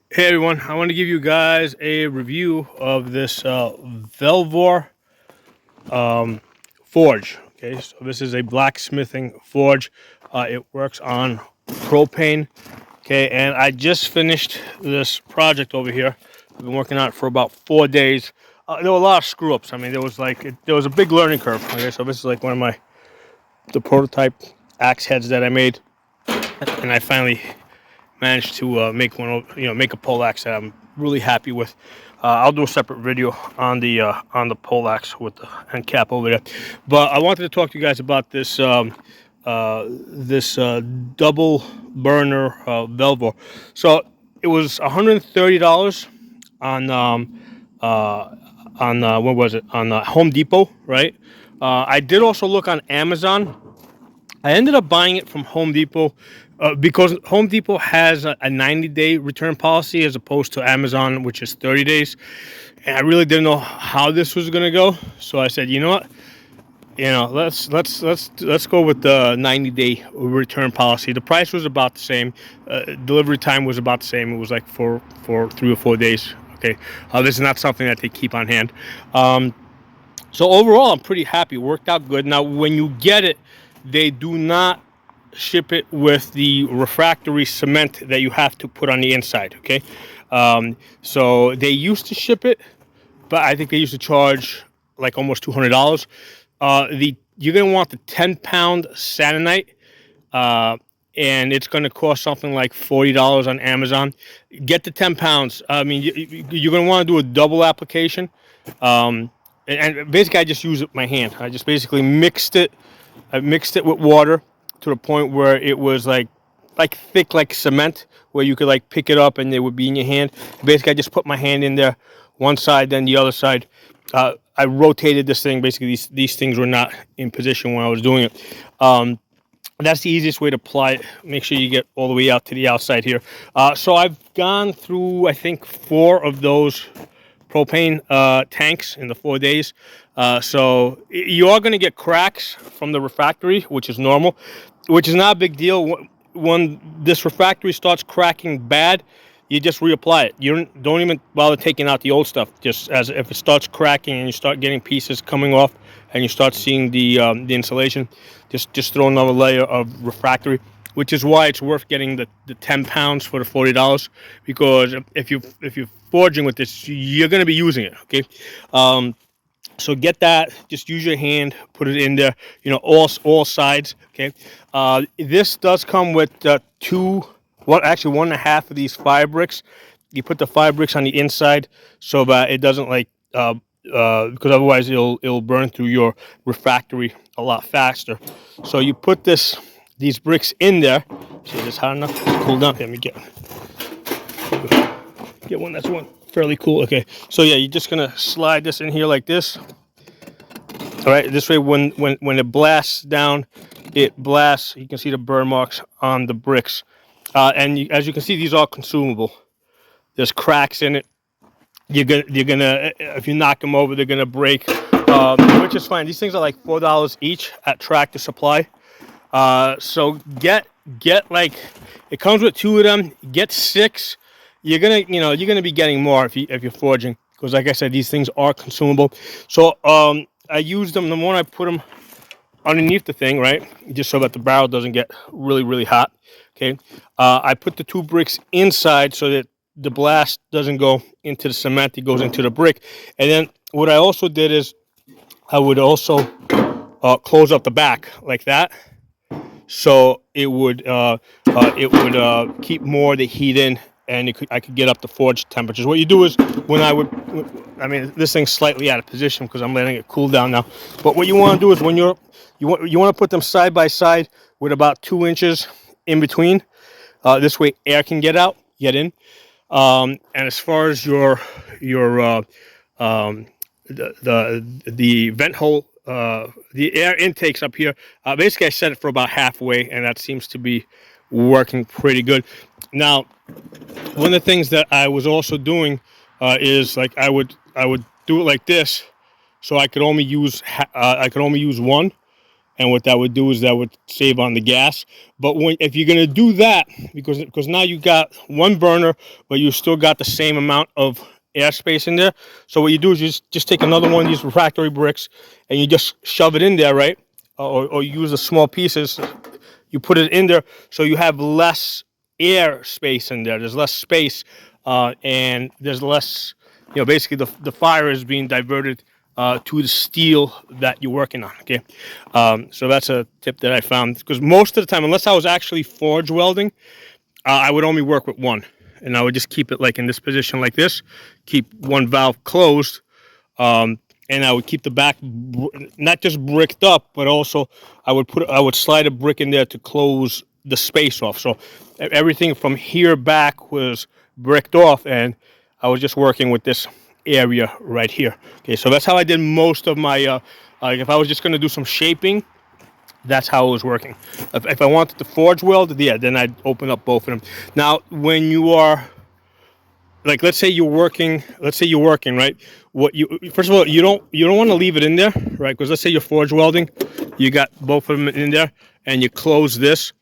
Hey everyone, I want to give you guys a review of this Vevor forge. Okay, so this is a blacksmithing forge. It works on propane. Okay, and I just finished this project over here. I've been working on it for about 4 days. There were a lot of screw ups. I mean, there was a big learning curve. Okay, so this is like one of the prototype axe heads that I made, and I finally managed to make make a pole axe that I'm really happy with. I'll do a separate video on the pole axe with the end cap over there. But I wanted to talk to you guys about this double burner Vevor. So it was $130 on what was it, on Home Depot, right? I did also look on Amazon. I ended up buying it from Home Depot because Home Depot has a 90-day return policy as opposed to Amazon, which is 30 days. And I really didn't know how this was going to go, so I said, you know what? Let's go with the 90-day return policy. The price was about the same. Delivery time was about the same. It was like for 3 or 4 days. Okay, this is not something that they keep on hand. So overall, I'm pretty happy. It worked out good. Now, when you get it, they do not ship it with the refractory cement that you have to put on the inside. Okay, so they used to ship it, but I think they used to charge like almost $200. The You're gonna want the 10-pound Satinite, and it's gonna cost something like $40 on Amazon. Get the 10 pounds. I mean, you're gonna want to do a double application. And basically I just use it with my hand. I just basically I mixed it with water to the point where it was like thick like cement, where you could like pick it up and it would be in your hand. Basically I just put my hand in there, one side then the other side. I rotated this thing. Basically these things were not in position when I was doing it. That's the easiest way to apply it. Make sure you get all the way out to the outside here. So I've gone through, I think, 4 of those propane tanks in the 4 days. So you are going to get cracks from the refractory, which is normal, which is not a big deal. When this refractory starts cracking bad, you just reapply it. You don't even bother taking out the old stuff. Just as if it starts cracking and you start getting pieces coming off and you start seeing the insulation, just throw another layer of refractory, which is why it's worth getting the 10 pounds for the $40, because if you're forging with this, you're going to be using it. Okay, so get that. Just use your hand, put it in there. All sides. Okay, this does come with actually 1.5 of these fire bricks. You put the fire bricks on the inside so that it doesn't because otherwise it'll burn through your refractory a lot faster. So you put these bricks in there. See, is this hot enough? Cool down. Let me get one that's fairly cool. Okay, so yeah, you're just gonna slide this in here like this. All right, this way when it blasts down, it blasts. You can see the burn marks on the bricks, and as you can see, these are consumable. There's cracks in it. You're gonna if you knock them over, they're gonna break, which is fine. These things are like $4 each at Tractor Supply. So get like, it comes with 2 of them. Get 6. You're gonna be getting more if you're forging, because like I said, these things are consumable. So I use them. The more I put them underneath the thing, right, just so that the barrel doesn't get really hot. Okay, I put the 2 bricks inside so that the blast doesn't go into the cement, it goes into the brick. And then what I also did is I would also close up the back like that, so it would keep more of the heat in, and I could get up to forge temperatures. What you do is this thing's slightly out of position because I'm letting it cool down now. But what you want to do is when you want to put them side by side with about 2 inches in between. This way air can get in. And as far as your the vent hole, the air intakes up here, basically I set it for about halfway, and that seems to be working pretty good. Now, one of the things that I was also doing is like I would do it like this, so I could only use one, And what that would do is that would save on the gas. But if you're gonna do that, because now you got one burner, but you still got the same amount of airspace in there. So what you do is you just take another one of these refractory bricks and you just shove it in there, right? Or use the small pieces. You put it in there so you have less air space in there. There's less space, and there's less. Basically the fire is being diverted to the steel that you're working on. Okay, so that's a tip that I found, because most of the time, unless I was actually forge welding, I would only work with one, and I would just keep it like in this position like this, keep one valve closed, and I would keep the back not just bricked up, but also I would slide a brick in there to close the space off. So everything from here back was bricked off, and I was just working with this area right here. Okay, so that's how I did most of my. If I was just going to do some shaping, that's how it was working. If I wanted to forge weld, yeah, then I'd open up both of them. Now, when you are, like, let's say you're working, right? First of all, you don't want to leave it in there, right? Because let's say you're forge welding, you got both of them in there, and you close this,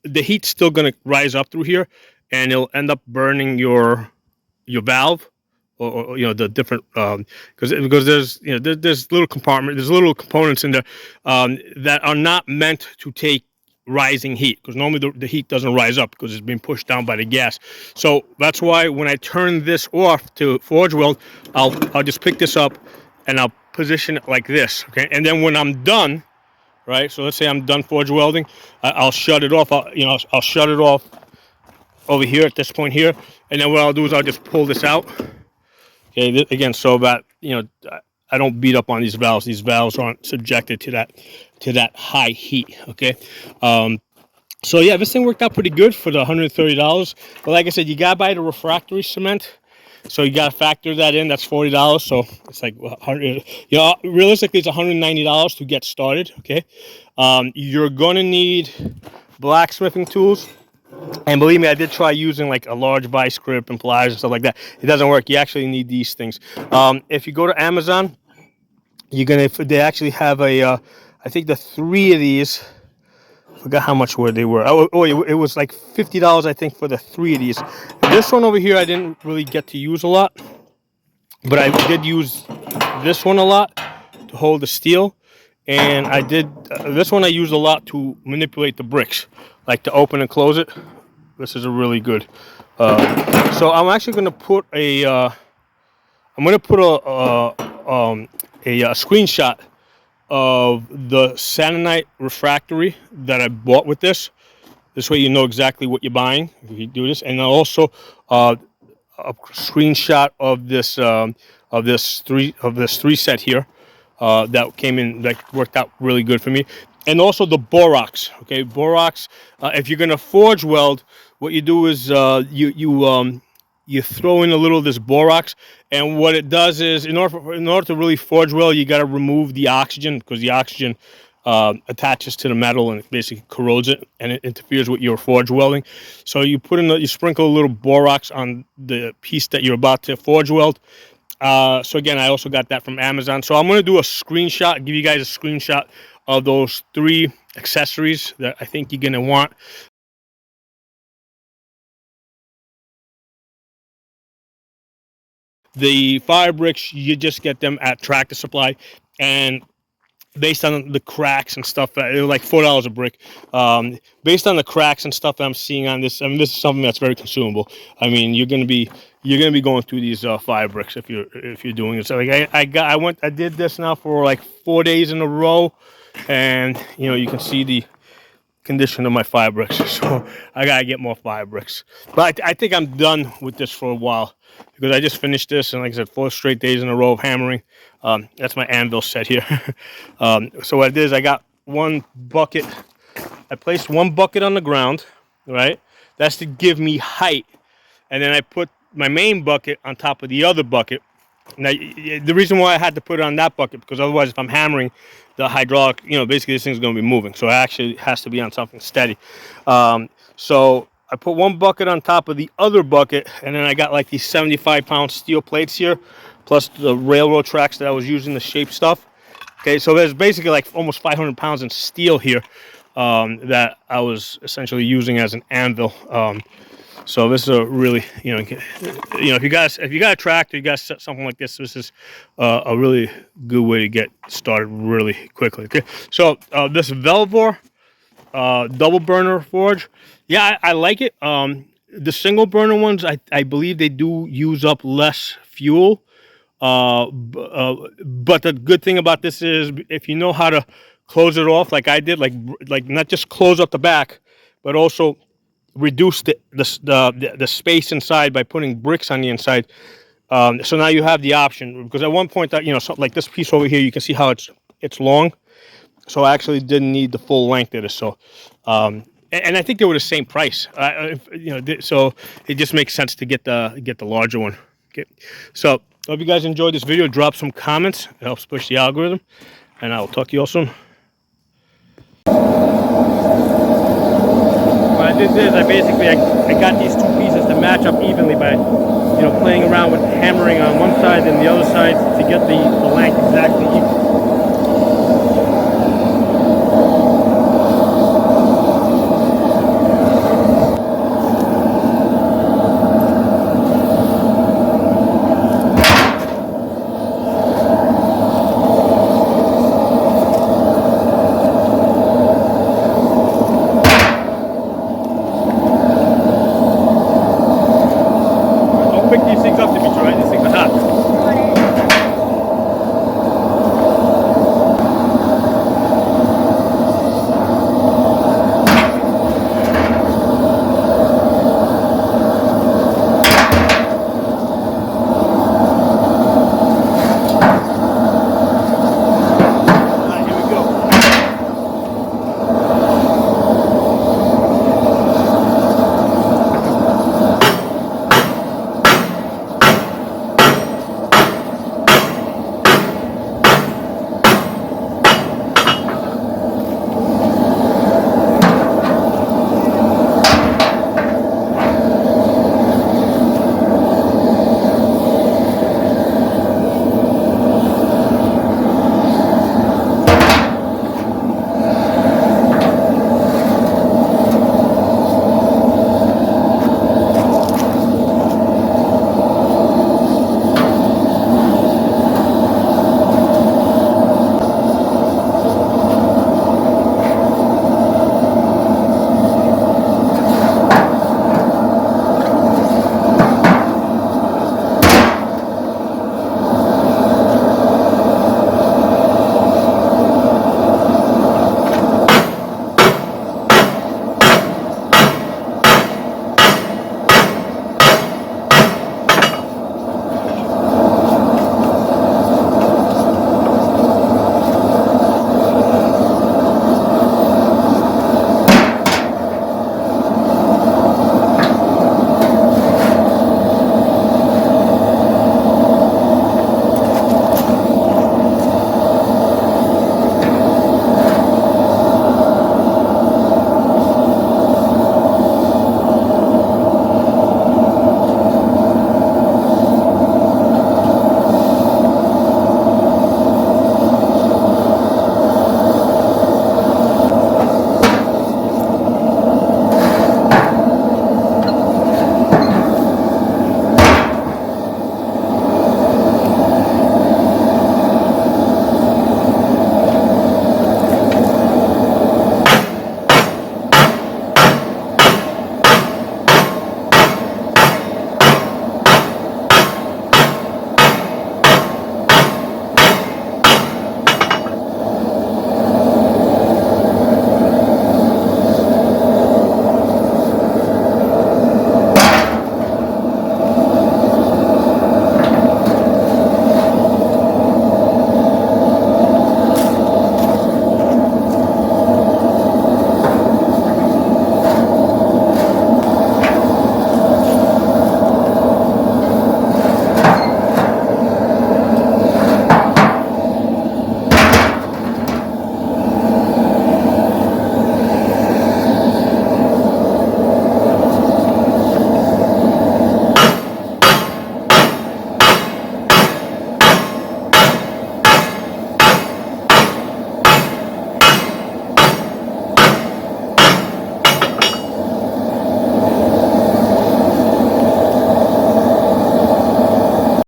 the heat's still going to rise up through here, and it'll end up burning your valve, or the different, because there's little components in there that are not meant to take rising heat, because normally the heat doesn't rise up because it's being pushed down by the gas. So that's why when I turn this off to forge weld, I'll just pick this up and I'll position it like this. Okay, and then when I'm done, right? So let's say I'm done forge welding, I'll shut it off. I'll shut it off over here at this point here, and then what I'll do is I'll just pull this out. Okay, again, so that I don't beat up on these valves. These valves aren't subjected to that high heat. Okay, so yeah, this thing worked out pretty good for the $130. But like I said, you gotta buy the refractory cement, so you gotta factor that in. That's $40. So it's like 100. Realistically, it's $190 to get started. Okay, you're gonna need blacksmithing tools. And believe me, I did try using like a large vice grip and pliers and stuff like that. It doesn't work. You actually need these things. If you go to Amazon, they actually have I think the 3 of these, I forgot how much they were. It was like $50, I think, for the 3 of these. This one over here, I didn't really get to use a lot, but I did use this one a lot to hold the steel. And I did, this one I used a lot to manipulate the bricks, like to open and close it. This is a really good. So I'm actually going to put a screenshot of the Sanonite refractory that I bought with this. This way you know exactly what you're buying if you do this, and also a screenshot of this three set here. That came in, that worked out really good for me. And also the borax. Okay, borax. If you're gonna forge weld, what you do is you throw in a little of this borax, and what it does is, in order to really forge weld, you got to remove the oxygen, because the oxygen attaches to the metal and it basically corrodes it, and it interferes with your forge welding. So you you sprinkle a little borax on the piece that you're about to forge weld. So again, I also got that from Amazon. So I'm going to do a screenshot, give you guys a screenshot of those 3 accessories that I think you're going to want. The fire bricks, you just get them at Tractor Supply, and based on the cracks and stuff, they're like $4 a brick. Based on the cracks and stuff that I'm seeing on this, I mean, this is something that's very consumable. I mean, you're gonna be going through these fire bricks if you're doing it. So like I did this now for like 4 days in a row, and you can see the condition of my fire bricks. So I gotta get more fire bricks. But I think I'm done with this for a while, because I just finished this, and like I said, 4 straight days in a row of hammering. That's my anvil set here. So what it is, I got one bucket. I placed one bucket on the ground, right? That's to give me height. And then I put my main bucket on top of the other bucket. Now, the reason why I had to put it on that bucket, because otherwise if I'm hammering, the hydraulic, basically this thing's going to be moving. So it actually has to be on something steady. So I put one bucket on top of the other bucket, and then I got like these 75-pound steel plates here, plus the railroad tracks that I was using to shape stuff. Okay, so there's basically like almost 500 pounds in steel here that I was essentially using as an anvil. So this is a really, if you got a tractor, you got something like this. This is a really good way to get started really quickly. Okay, so this Vevor double burner forge, yeah, I like it. The single burner ones, I believe they do use up less fuel. But the good thing about this is if you know how to close it off, like I did, like not just close up the back, but also reduce the space inside by putting bricks on the inside. So now you have the option, because at one point that like this piece over here, you can see how it's long. So I actually didn't need the full length of this. So, and I think they were the same price. So it just makes sense to get the larger one. Okay, so hope you guys enjoyed this video. Drop some comments. It helps push the algorithm, and I will talk to you all soon. What I did is I got these two pieces to match up evenly by playing around with hammering on one side and the other side to get the length exactly equal. Pick these things up